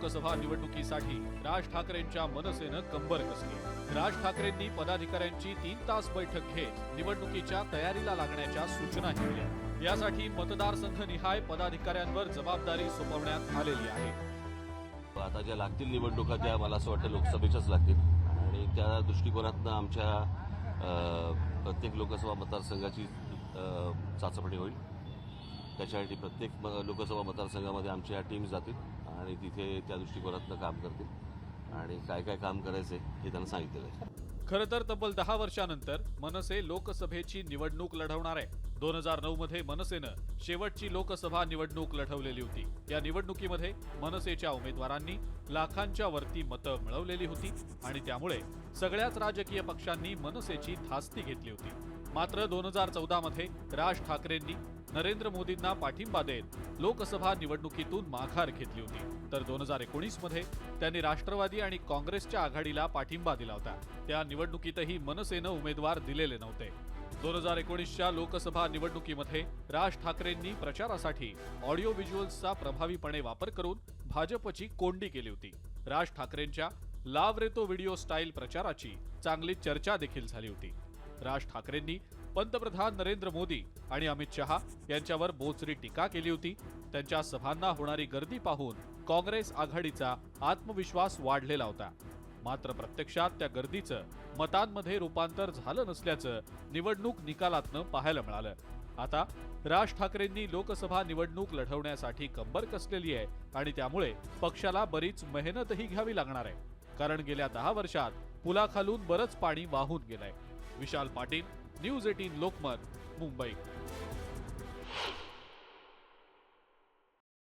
लोकसभा निवडणुकीसाठी राज ठाकरेंच्या मनसेनं कंबर कसली। राज ठाकरेंनी पदाधिकाऱ्यांची 3 तास बैठक घेत निवडणुकीच्या तयारीला लागण्याच्या सूचनाही दिल्या। यासाठी मतदारसंघनिहाय पदाधिकाऱ्यांवर जबाबदारी सोपवण्यात आलेली आहे। आता ज्या लागतील निवडणुका त्या मला असं वाटतं लोकसभेच्याच लागतील आणि त्या दृष्टिकोनातनं आमच्या प्रत्येक लोकसभा मतदारसंघाची चाचपणी होईल। त्याच्यासाठी प्रत्येक लोकसभा मतदारसंघामध्ये आमच्या टीम्स जातील आणि तिथे त्या दृष्टिकोनातनं काम करतील आणि काय काय काम करायचं हे त्यांना सांगितलेलं आहे। खरं तर तब्बल 10 वर्षांनंतर मनसे लोकसभेची निवडणूक लढवणार आहे। 2009 मध्ये मनसेनं शेवटची लोकसभा निवडणूक लढवलेली होती। या निवडणुकीमध्ये मनसेच्या उमेदवारांनी लाखांच्या वरती मतं मिळवलेली होती आणि त्यामुळे सगळ्याच राजकीय पक्षांनी मनसेची धास्ती घेतली होती। मात्र 2014 मध्ये राज ठाकरेंनी नरेंद्र मोदींना पाठिंबा देत लोकसभा निवडणुकीतून माघार घेतली होती, तर 2019 मध्ये त्यांनी राष्ट्रवादी आणि काँग्रेसच्या आघाडीला पाठिंबा दिला होता। त्या निवडणुकीतही मनसेनं उमेदवार दिलेले नव्हते। 2019च्या लोकसभा निवडणुकीमध्ये राज ठाकरेंनी प्रचारासाठी ऑडिओ व्हिज्युअल्सचा प्रभावीपणे वापर करून भाजपची कोंडी केली होती। राज ठाकरेंच्या लाव रे तो व्हिडिओ स्टाईल प्रचाराची चांगली चर्चा देखील झाली होती। राज ठाकरेंनी पंतप्रधान नरेंद्र मोदी आणि अमित शहा यांच्यावर बोचरी टीका केली होती। त्यांच्या सभांना होणारी गर्दी पाहून काँग्रेस आघाडीचा आत्मविश्वास वाढलेला होता। मात्र प्रत्यक्षात त्या गर्दीचं मतांमध्ये रूपांतर झालं नसल्याचं निवडणूक निकालातनं पाहायला मिळालं। आता राज ठाकरेंनी लोकसभा निवडणूक लढवण्यासाठी कंबर कसलेली आहे आणि त्यामुळे पक्षाला बरीच मेहनतही घ्यावी लागणार आहे, कारण गेल्या 10 वर्षात पुलाखालून बरंच पाणी वाहून गेलंय। विशाल पाटील, न्यूज 18 लोकमत, मुंबई।